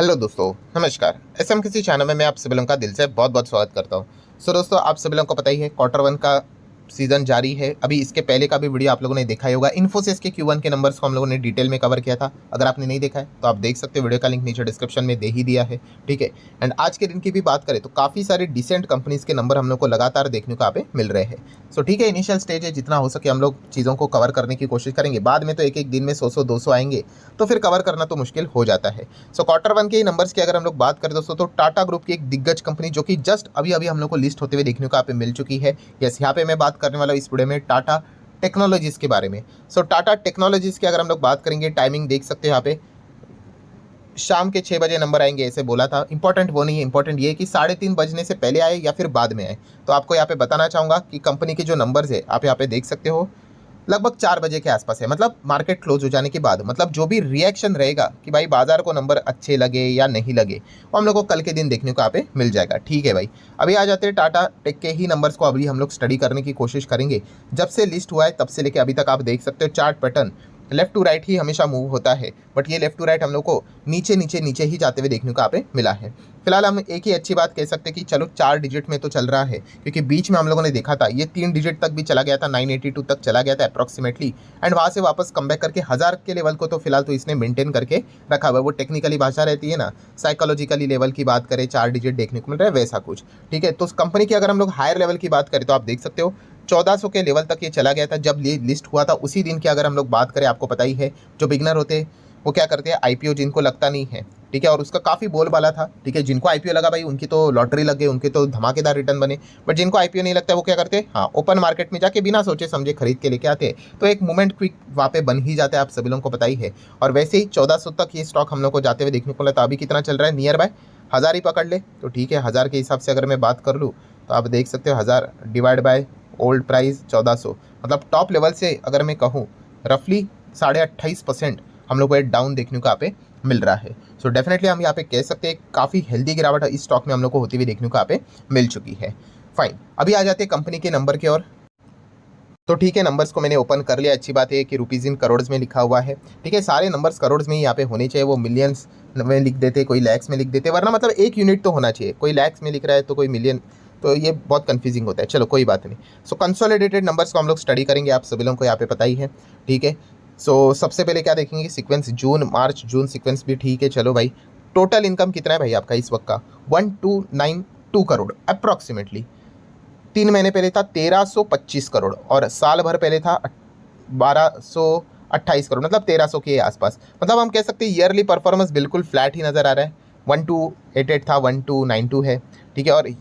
Hello दोस्तों, नमस्कार। SM किसी चैनल में मैं आप सभी लोगों का दिल से बहुत बहुत स्वागत करता हूं। सो दोस्तों, आप सभी लोगों को पता ही है क्वार्टर वन का सीजन जारी है। अभी इसके पहले का भी वीडियो आप लोगों ने देखा ही होगा। इन्फोसिस के Q1 के नंबर्स को हम लोगों ने डिटेल में कवर किया था। अगर आपने नहीं देखा है तो आप देख सकते हो, वीडियो का लिंक नीचे डिस्क्रिप्शन में दे ही दिया है। ठीक है। एंड आज के दिन की भी बात करें तो काफ़ी सारे डिसेंट कंपनीज के नंबर हम लोग को लगातार देखने को यहाँ पे मिल रहे हैं। सो ठीक है, इनिशियल स्टेज है, जितना हो सके हम लोग चीज़ों को कवर करने की कोशिश करेंगे। बाद में तो एक एक दिन में 100 200 आएंगे तो फिर कवर करना तो मुश्किल हो जाता है। सो क्वार्टर वन के नंबर्स की अगर हम लोग बात करें दोस्तों, तो टाटा ग्रुप की एक दिग्गज कंपनी जो कि जस्ट अभी अभी हम लोग को लिस्ट होते हुए देखने को यहाँ पे मिल चुकी है। यस, यहाँ पे मैं बात करने वाला हूँ इस वीडियो में टाटा टेक्नोलॉजीज के बारे में। सो टाटा टेक्नोलॉजीज की अगर हम लोग बात करेंगे, टाइमिंग देख सकते हो यहाँ पे शाम के 6 बजे नंबर आएंगे ऐसे बोला था। इंपॉर्टेंट वो नहीं है, इंपॉर्टेंट ये है कि 3:30 बजने से पहले आए या फिर बाद में आए। तो आपको यहाँ पे बताना चाहूँगा कि कंपनी के जो नंबर्स है आप यहाँ पे देख सकते हो, लगभग 4 बजे के आसपास है। मतलब मार्केट क्लोज हो जाने के बाद, मतलब जो भी रिएक्शन रहेगा कि भाई बाजार को नंबर अच्छे लगे या नहीं लगे, वो हम लोग को कल के दिन देखने को यहाँ पे मिल जाएगा। ठीक है भाई, अभी आ जाते हैं टाटा टेक के ही नंबर्स को। अभी हम लोग स्टडी करने की कोशिश करेंगे। जब से लिस्ट हुआ है तब से लेके अभी तक आप देख सकते हो chart pattern left to right ही हमेशा मूव होता है, बट ये लेफ्ट टू राइट हम लोग को नीचे नीचे नीचे ही जाते हुए देखने को यहाँ पे मिला है। फिलहाल हम एक ही अच्छी बात कह सकते हैं कि चलो 4 डिजिट में तो चल रहा है, क्योंकि बीच में हम लोगों ने देखा था ये 3 डिजिट तक भी चला गया था, 982 तक चला गया था अप्रॉक्सीमेटली। एंड वहाँ से वापस कमबैक करके 1000 के लेवल को तो फिलहाल तो इसने मेंटेन करके रखा हुआ है। वो टेक्निकली भाषा रहती है ना, साइकोलॉजिकली लेवल की बात करें, 4 डिजिट देखने को मिल रहा है वैसा कुछ। ठीक है, तो उस कंपनी की अगर हम लोग हायर लेवल की बात करें तो आप देख सकते हो 1400 के लेवल तक ये चला गया था जब ये लिस्ट हुआ था। उसी दिन की अगर हम लोग बात करें, आपको पता ही है जो बिगनर होते हैं वो क्या करते हैं, आईपीओ जिनको लगता नहीं है, ठीक है, और उसका काफ़ी बोलबाला था। ठीक है, जिनको आईपीओ लगा भाई उनकी तो लॉटरी लग गई, उनके तो धमाकेदार रिटर्न बने। बट जिनको आईपीओ नहीं लगता वो क्या करते हैं, हाँ, ओपन मार्केट में जाके बिना सोचे समझे खरीद के लेके आते हैं। तो एक मोमेंट क्विक वहाँ पे बन ही जाता है, आप सभी लोगों को पता ही है। और वैसे ही 1400 तक ये स्टॉक हम लोग को जाते हुए देखने को मिला। अभी कितना चल रहा है, नियर बाय 1000 ही पकड़ ले तो ठीक है। 1000 के हिसाब से अगर मैं बात कर लूँ तो आप देख सकते हो 1000 डिवाइड बाय ओल्ड प्राइस 1400, मतलब टॉप लेवल से अगर मैं कहूँ रफली 28.5% हम लोग को एक डाउन देखने को यहाँ पे मिल रहा है। सो डेफिनेटली हम यहाँ पे कह सकते हैं काफ़ी हेल्दी गिरावट इस स्टॉक में हम लोग को होती हुई देखने को यहाँ पे मिल चुकी है। फाइन, अभी आ जाते हैं कंपनी के नंबर की ओर। तो ठीक है, नंबर्स को मैंने ओपन कर लिया। अच्छी बात है कि रुपीज़ इन करोड़ में लिखा हुआ है। ठीक है, सारे नंबर्स करोड़ में ही यहाँ पे होने चाहिए। वो मिलियंस में लिख देते, कोई लैक्स में लिख देते, वरना मतलब एक यूनिट तो होना चाहिए। कोई लैक्स में लिख रहा है तो कोई मिलियन, तो ये बहुत कंफ्यूजिंग होता है। चलो कोई बात नहीं। सो कंसोलिडेटेड नंबर्स को हम लोग स्टडी करेंगे, आप सभी लोगों को यहाँ पे पता ही है। ठीक है, सो सबसे पहले क्या देखेंगे, सीक्वेंस जून मार्च जून सीक्वेंस भी ठीक है। चलो भाई, टोटल इनकम कितना है भाई आपका इस वक्त का, 1292 करोड़ अप्रॉक्सीमेटली। 3 महीने पहले था 1325 करोड़ और साल भर पहले था 1228 करोड़, मतलब 1300 के आसपास। मतलब हम कह सकते हैं ईयरली परफॉर्मेंस बिल्कुल फ्लैट ही नज़र आ रहा है। 1288 था, 1292 है। ठीक है, और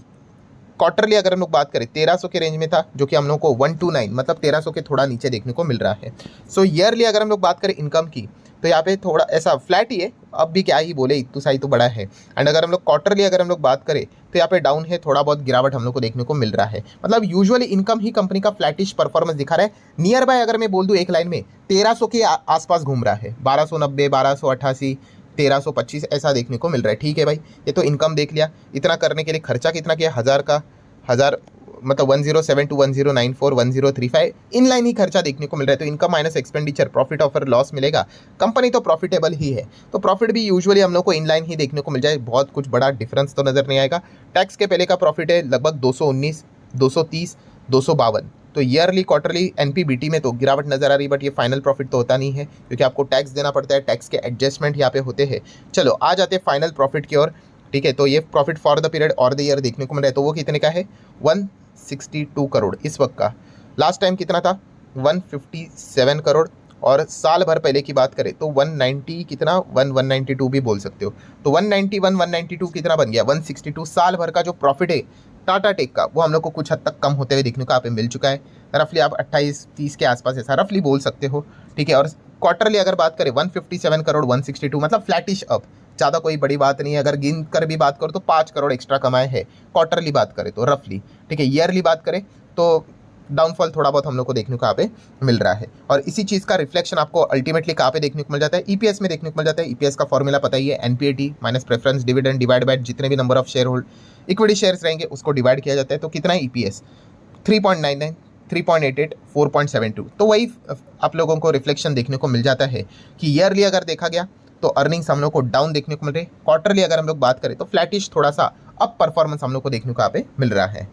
क्वार्टरली अगर हम लोग बात करें 1300 के रेंज में था, जो कि हम लोग को 129 मतलब 1300 के थोड़ा नीचे देखने को मिल रहा है। सो ईयरली अगर हम लोग बात करें इनकम की तो यहाँ पे थोड़ा ऐसा फ्लैट ही है। अब भी क्या ही बोले, इतू साई तो बड़ा है। एंड अगर हम लोग क्वार्टरली अगर हम लोग बात करें तो यहाँ पे डाउन है, थोड़ा बहुत गिरावट हम लोग को देखने को मिल रहा है। मतलब यूजुअली इनकम ही कंपनी का फ्लैटिश परफॉर्मेंस दिखा रहा है। नियर बाय अगर मैं बोल दूँ एक लाइन में 1300 के आसपास घूम रहा है, 1290 1288 1325 ऐसा देखने को मिल रहा है। ठीक है भाई, ये तो इनकम देख लिया। इतना करने के लिए खर्चा कितना किया, 1000 का 1000 मतलब 1072 1094 1035 इन लाइन ही खर्चा देखने को मिल रहा है। तो income minus expenditure, profit offer loss मिलेगा। कंपनी तो प्रॉफिटेबल ही है, तो प्रॉफिट भी यूजुअली हम लोग को इन लाइन ही देखने को मिल जाए। बहुत कुछ बड़ा डिफरेंस तो नज़र नहीं आएगा। टैक्स के पहले का प्रॉफिट है लगभग 219 230 252। तो ईयरली क्वार्टरली एनपीबीटी में तो गिरावट नजर आ रही है, बट ये फाइनल प्रॉफिट तो होता नहीं है क्योंकि आपको टैक्स देना पड़ता है। टैक्स के एडजस्टमेंट यहाँ पे होते हैं। चलो आ जाते हैं फाइनल प्रॉफिट की ओर। ठीक है, तो ये प्रॉफिट फॉर द पीरियड और द ईयर देखने को मिल रहा है। तो वो कितने का है, 162 करोड़ इस वक्त का। लास्ट टाइम कितना था, 157 करोड़। और साल भर पहले की बात करें तो 190 कितना, 192 भी बोल सकते हो। तो 191 192 कितना बन गया, 162। साल भर का जो प्रॉफिट है टाटा टेक का वो हम लोग को कुछ हद तक कम होते हुए देखने को यहाँ पे मिल चुका है। रफली आप 28-30 के आसपास ऐसा रफली बोल सकते हो। ठीक है, और क्वार्टरली अगर बात करें 157 करोड़ 162, मतलब फ्लैटिश अप, ज़्यादा कोई बड़ी बात नहीं है। अगर गिन कर भी बात करो तो 5 करोड़ एक्स्ट्रा कमाए हैं क्वार्टरली बात करें तो रफली। ठीक है, ईयरली बात करें तो डाउनफॉल थोड़ा बहुत हम लोग को देखने को यहाँ पे मिल रहा है। और इसी चीज़ का रिफ्लेक्शन आपको अल्टीमेटली कहाँ पे देखने को मिल जाता है, ईपीएस में देखने को मिल जाता है। ईपीएस का फॉर्मूला पता ही है, NPAT minus preference dividend divide by जितने भी number of share hold equity shares रहेंगे उसको डिवाइड किया जाता है। तो कितना है ईपीएस, 3.99 3.88 4.72। तो वही आप लोगों को रिफ्लेक्शन देखने को मिल जाता है कि ईयरली अगर देखा गया तो अर्निंग्स हम लोग को डाउन देखने को मिल रही है। क्वार्टरली अगर हम लोग बात करें तो फ्लैटिश थोड़ा सा अप परफॉर्मेंस हम लोग को देखने को यहाँ पे मिल रहा है।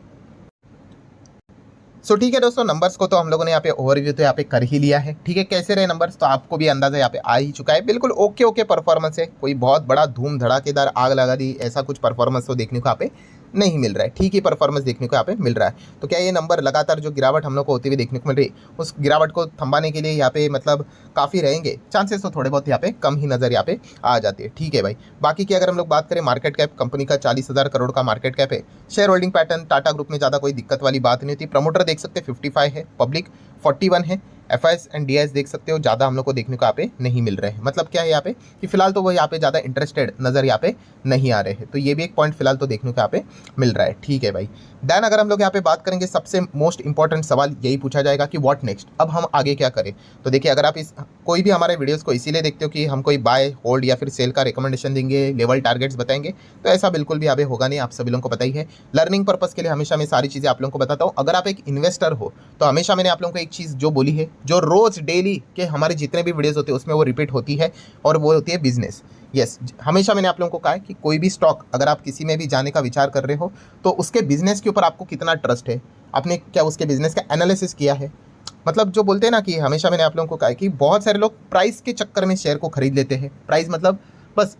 सो ठीक है दोस्तों, नंबर्स को तो हम लोगों ने यहाँ पे ओवरव्यू तो यहाँ पे कर ही लिया है। ठीक है, कैसे रहे नंबर्स तो आपको भी अंदाजा यहाँ पे आ ही चुका है। बिल्कुल ओके ओके परफॉर्मेंस है, कोई बहुत बड़ा धूम धड़ाकेदार आग लगा दी ऐसा कुछ परफॉर्मेंस तो देखने को यहाँ पे नहीं मिल रहा है। ठीक ही परफॉर्मेंस देखने को यहाँ पे मिल रहा है। तो क्या ये नंबर लगातार जो गिरावट हम लोग को होती हुई देखने को मिल रही है, उस गिरावट को थंबाने के लिए यहाँ पे मतलब काफ़ी रहेंगे चांसेस तो थोड़े बहुत यहाँ पे कम ही नज़र यहाँ पे आ जाती है। ठीक है भाई, बाकी की अगर हम लोग बात करें मार्केट कैप, कंपनी का 40,000 करोड़ का मार्केट कैप है। Share holding pattern Tata group में ज़्यादा कोई दिक्कत वाली बात नहीं होती। प्रमोटर देख सकते 55 है, पब्लिक 41 है, एफआईएस एंड डीआईएस देख सकते हो ज़्यादा हम लोग को देखने को यहाँ पे नहीं मिल रहे हैं। मतलब क्या है यहाँ पे कि फिलहाल तो वो यहाँ पे ज़्यादा इंटरेस्टेड नज़र यहाँ पे नहीं आ रहे हैं। तो ये भी एक पॉइंट फिलहाल तो देखने को यहाँ पे मिल रहा है। ठीक है भाई, देन अगर हम लोग यहाँ पे बात करेंगे सबसे मोस्ट इंपॉर्टेंट सवाल यही पूछा जाएगा कि व्हाट नेक्स्ट, अब हम आगे क्या करें। तो देखिए, अगर आप इस कोई भी हमारे वीडियोस को इसीलिए देखते हो कि हम कोई बाय होल्ड या फिर सेल का रिकमेंडेशन देंगे, लेवल टारगेट्स बताएंगे, तो ऐसा बिल्कुल भी यहाँ पे होगा नहीं। आप सभी लोगों को पता ही है, लर्निंग पर्पस के लिए हमेशा मैं सारी चीज़ें आप लोगों को बताता हूँ। अगर आप एक इन्वेस्टर हो तो हमेशा मैंने आप लोगों को एक चीज़ जो बोली है, जो रोज़ डेली के हमारे जितने भी वीडियोस होते हैं उसमें वो रिपीट होती है, और वो होती है बिजनेस। यस, हमेशा मैंने आप लोगों को कहा है कि कोई भी स्टॉक अगर आप किसी में भी जाने का विचार कर रहे हो तो उसके बिजनेस के ऊपर आपको कितना ट्रस्ट है, आपने क्या उसके बिजनेस का एनालिसिस किया है। मतलब जो बोलते हैं ना कि हमेशा मैंने आप लोगों को कहा है कि बहुत सारे लोग प्राइस के चक्कर में शेयर को खरीद लेते हैं। प्राइस मतलब बस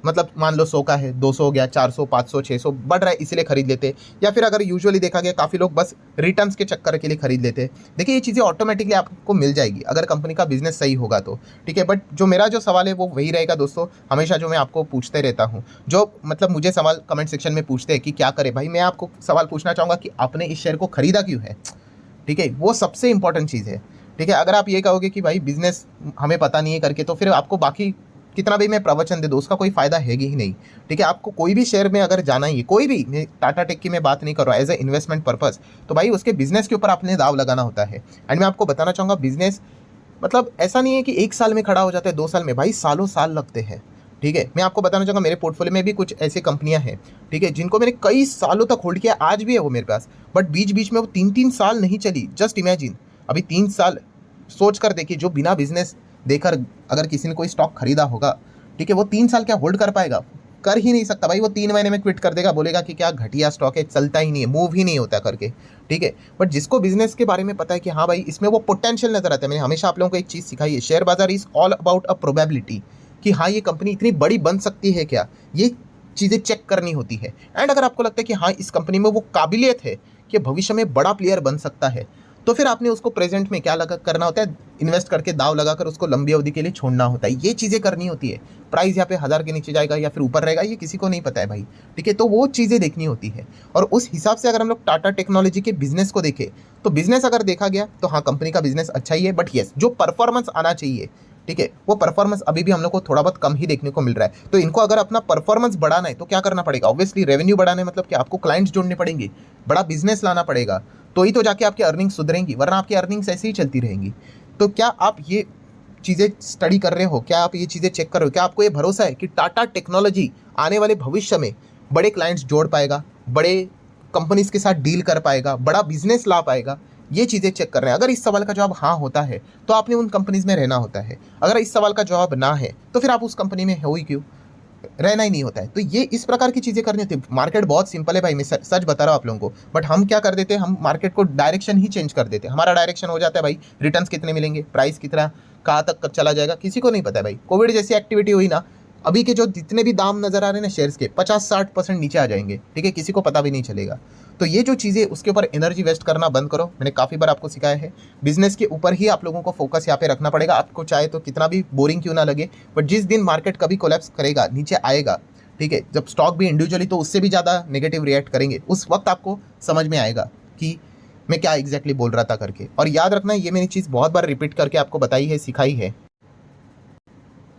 मतलब मान लो 100 का है, 200 हो गया, 400, 500, 600 बढ़ रहा है इसलिए खरीद लेते हैं। या फिर अगर यूजुअली देखा गया काफ़ी लोग बस रिटर्न्स के चक्कर के लिए खरीद लेते हैं। देखिए, ये चीज़ें ऑटोमेटिकली आपको मिल जाएगी अगर कंपनी का बिजनेस सही होगा तो। ठीक है, बट जो मेरा जो सवाल है वो वही रहेगा दोस्तों, हमेशा जो मैं आपको पूछते रहता हूँ, जो मतलब मुझे सवाल कमेंट सेक्शन में पूछते हैं कि क्या करें भाई, मैं आपको सवाल पूछना चाहूँगा कि आपने इस शेयर को खरीदा क्यों है। ठीक है, वो सबसे इंपॉर्टेंट चीज़ है। ठीक है, अगर आप ये कहोगे कि भाई बिजनेस हमें पता नहीं है करके, तो फिर आपको बाकी कितना भी मैं प्रवचन दे दूँ उसका कोई फ़ायदा है ही नहीं। ठीक है, आपको कोई भी शेयर में अगर जाना ही है, कोई भी, मैं टाटा टेक की मैं बात नहीं कर रहा हूँ, एज ए इन्वेस्टमेंट पर्पस, तो भाई उसके बिजनेस के ऊपर आपने दाव लगाना होता है। एंड मैं आपको बताना चाहूँगा, बिजनेस मतलब ऐसा नहीं है कि 1 साल में खड़ा हो जाता है, 2 साल में, भाई सालों साल लगते हैं। ठीक है, मैं आपको बताना चाहूँगा मेरे पोर्टफोलियो में भी कुछ ऐसी कंपनियां हैं, ठीक है, जिनको मैंने कई सालों तक होल्ड किया, आज भी है वो मेरे पास, बट बीच बीच में वो 3-3 साल नहीं चली। जस्ट इमेजिन, अभी 3 साल सोच कर देखिए, जो बिना बिजनेस देकर अगर किसी ने कोई स्टॉक खरीदा होगा, ठीक है, वो 3 साल क्या होल्ड कर पाएगा? कर ही नहीं सकता भाई। वो 3 महीने में क्विट कर देगा, बोलेगा कि क्या घटिया स्टॉक है, चलता ही नहीं है, मूव ही नहीं होता करके। ठीक है, बट जिसको बिजनेस के बारे में पता है कि हाँ भाई इसमें वो पोटेंशियल नजर आता है। मैंने हमेशा आप लोगों को एक चीज़ सिखाई है, शेयर बाजार is all about a probability, कि हाँ ये कंपनी इतनी बड़ी बन सकती है क्या, ये चीज़ें चेक करनी होती है। एंड अगर आपको लगता है कि हाँ इस कंपनी में वो काबिलियत है कि भविष्य में बड़ा प्लेयर बन सकता है, तो फिर आपने उसको प्रेजेंट में क्या लगा करना होता है, इन्वेस्ट करके दाव लगाकर उसको लंबी अवधि के लिए छोड़ना होता है। ये चीज़ें करनी होती है। प्राइस यहाँ पे 1000 के नीचे जाएगा या फिर ऊपर रहेगा, ये किसी को नहीं पता है भाई। ठीक है, तो वो चीज़ें देखनी होती है। और उस हिसाब से अगर हम लोग टाटा टेक्नोलॉजी के बिजनेस को देखें, तो बिजनेस अगर देखा गया तो हाँ कंपनी का बिजनेस अच्छा ही है, बट येस जो परफॉर्मेंस आना चाहिए, ठीक है, वो परफॉर्मेंस अभी भी हम लोग को थोड़ा बहुत कम ही देखने को मिल रहा है। तो इनको अगर अपना परफॉर्मेंस बढ़ाना है तो क्या करना पड़ेगा? ऑब्वियसली रेवेन्यू बढ़ाना है, मतलब कि आपको क्लाइंट्स जोड़ने पड़ेंगे, बड़ा बिजनेस लाना पड़ेगा, तो ही तो जाके आपकी अर्निंग्स सुधरेंगी, वरना आपकी अर्निंग्स ऐसे ही चलती रहेंगी। तो क्या आप ये चीज़ें स्टडी कर रहे हो? क्या आप ये चीज़ें चेक कर रहे हो? क्या आपको ये भरोसा है कि टाटा टेक्नोलॉजी आने वाले भविष्य में बड़े क्लाइंट्स जोड़ पाएगा, बड़े कंपनीज के साथ डील कर पाएगा, बड़ा बिजनेस ला पाएगा? ये चीज़ें चेक कर रहे हैं। अगर इस सवाल का जवाब हाँ होता है तो आपने उन कंपनीज में रहना होता है। अगर इस सवाल का जवाब ना है तो फिर आप उस कंपनी में हो ही क्यों, रहना ही नहीं होता है। तो ये इस प्रकार की चीज़ें करनी होती है। मार्केट बहुत सिंपल है भाई, मैं सच बता रहा हूँ आप लोगों को, बट हम क्या कर देते हैं, हम मार्केट को डायरेक्शन ही चेंज कर देते हैं। हमारा डायरेक्शन हो जाता है भाई रिटर्न्स कितने मिलेंगे, प्राइस कितना कहाँ तक चला जाएगा, किसी को नहीं पता है भाई। कोविड जैसी एक्टिविटी हुई ना, अभी के जो जितने भी दाम नजर आ रहे हैं ना शेयर्स के, 50-60% नीचे आ जाएंगे। ठीक है, किसी को पता भी नहीं चलेगा। तो ये जो चीज़ें, उसके ऊपर एनर्जी वेस्ट करना बंद करो। मैंने काफ़ी बार आपको सिखाया है, बिजनेस के ऊपर ही आप लोगों को फोकस यहाँ पे रखना पड़ेगा। आपको चाहे तो कितना भी बोरिंग क्यों ना लगे, बट जिस दिन मार्केट कभी कोलैप्स करेगा, नीचे आएगा, ठीक है, जब स्टॉक भी इंडिविजुअली तो उससे भी ज़्यादा नेगेटिव रिएक्ट करेंगे, उस वक्त आपको समझ में आएगा कि मैं क्या एग्जैक्टली बोल रहा था करके। और याद रखना, ये मैंने चीज़ बहुत बार रिपीट करके आपको बताई है, सिखाई है,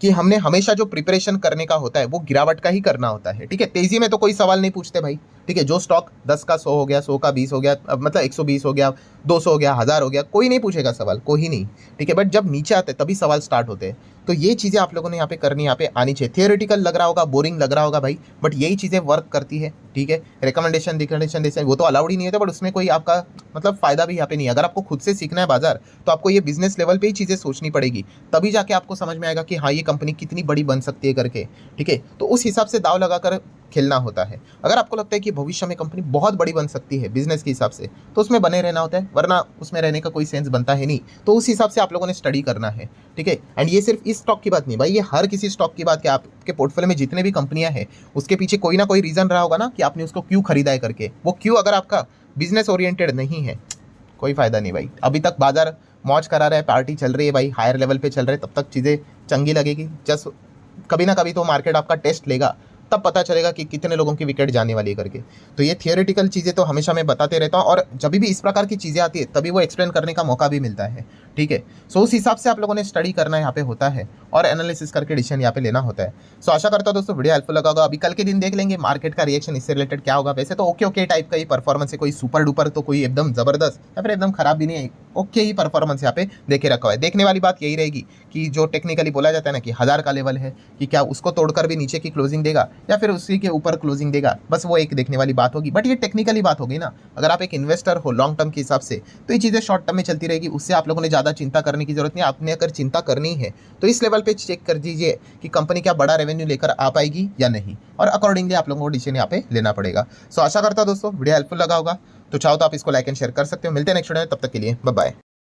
कि हमने हमेशा जो प्रिपरेशन करने का होता है वो गिरावट का ही करना होता है। ठीक है, तेजी में तो कोई सवाल नहीं पूछते भाई, ठीक है, जो स्टॉक 10 का 100 हो गया, 100 का 20 हो गया, मतलब 120 हो गया, 200 हो गया, 1000 हो गया, कोई नहीं पूछेगा सवाल, कोई नहीं। ठीक है, बट जब नीचे आते तभी सवाल स्टार्ट होते हैं। तो ये चीज़ें आप लोगों ने यहाँ पे करनी, यहाँ पे आनी चाहिए। थियोरेटिकल लग रहा होगा, बोरिंग लग रहा होगा भाई, बट यही चीज़ें वर्क करती है। ठीक है, रिकमेंडेशन डिकमेंडेशन जैसे वो तो अलाउड ही नहीं होता, बट उसमें कोई आपका मतलब फ़ायदा भी यहाँ पे नहीं है। अगर आपको खुद से सीखना है बाजार, तो आपको ये बिजनेस लेवल पे ही चीज़ें सोचनी पड़ेगी, तभी जाके आपको समझ में आएगा कि हाँ ये कंपनी कितनी बड़ी बन सकती है करके। ठीक है, तो उस हिसाब से दाव लगाकर खेलना होता है। अगर आपको लगता है कि भविष्य में कंपनी बहुत बड़ी बन सकती है बिजनेस के हिसाब से, तो उसमें बने रहना होता है, वरना उसमें रहने का कोई सेंस बनता है नहीं। तो उस हिसाब से आप लोगों ने स्टडी करना है। ठीक है, एंड ये सिर्फ इस स्टॉक की बात नहीं भाई, ये हर किसी स्टॉक की बात है। आपके पोर्टफोलियो में जितने भी कंपनियां हैं, उसके पीछे कोई ना कोई रीजन रहा होगा ना कि आपने उसको क्यों खरीदा है करके। वो क्यों अगर आपका बिजनेस ओरिएंटेड नहीं है, कोई फायदा नहीं भाई। अभी तक बाजार मौज करा रहा है, पार्टी चल रही है भाई, हायर लेवल पे चल रहे हैं, तब तक चीज़ें चंगी लगेगी। जस्ट कभी ना कभी तो मार्केट आपका टेस्ट लेगा, तब पता चलेगा कि कितने लोगों की विकेट जाने वाली है करके। तो ये थियोरेटिकल चीज़ें तो हमेशा मैं बताते रहता हूँ, और जब भी इस प्रकार की चीज़ें आती है तभी वो एक्सप्लेन करने का मौका भी मिलता है। ठीक है, सो उस हिसाब से आप लोगों ने स्टडी करना यहाँ पे होता है, और एनालिसिस करके डिसीजन यहाँ पे लेना होता है। सो आशा करता हूँ दोस्तों वीडियो हेल्पफुल लगा होगा। अभी कल के दिन देख लेंगे मार्केट का रिएक्शन, इससे रिलेटेड क्या होगा। वैसे तो ओके ओके टाइप का ही परफॉर्मेंस है, कोई सुपर डुपर तो कोई एकदम जबरदस्त या फिर एकदम खराब भी नहीं है, ओके ही परफॉर्मेंस यहाँ पे देखे रखा है। देखने वाली बात यही रहेगी कि जो टेक्निकली बोला जाता है ना कि 1000 का लेवल है, कि क्या उसको तोड़कर भी नीचे की क्लोजिंग देगा या फिर उसी के ऊपर क्लोजिंग देगा, बस वो एक देखने वाली बात होगी। बट ये टेक्निकली बात होगी ना, अगर आप एक इन्वेस्टर हो लॉन्ग टर्म के हिसाब से, तो ये चीज़ें शॉर्ट टर्म में चलती रहेगी, उससे आप लोगों ने ज़्यादा चिंता करने की जरूरत नहीं। आपने अगर चिंता करनी है तो इस लेवल पे चेक कर दीजिए कि कंपनी क्या बड़ा रेवेन्यू लेकर आ पाएगी या नहीं, और अकॉर्डिंगली आप लोगों को डिसीजन यहाँ पे लेना पड़ेगा। सो आशा करता हूं दोस्तों वीडियो हेल्पफुल लगा होगा, तो चाहो तो आप इसको लाइक एंड शेयर कर सकते हो। मिलते हैं नेक्स्ट वीडियो में, तब तक के लिए बाय बाय।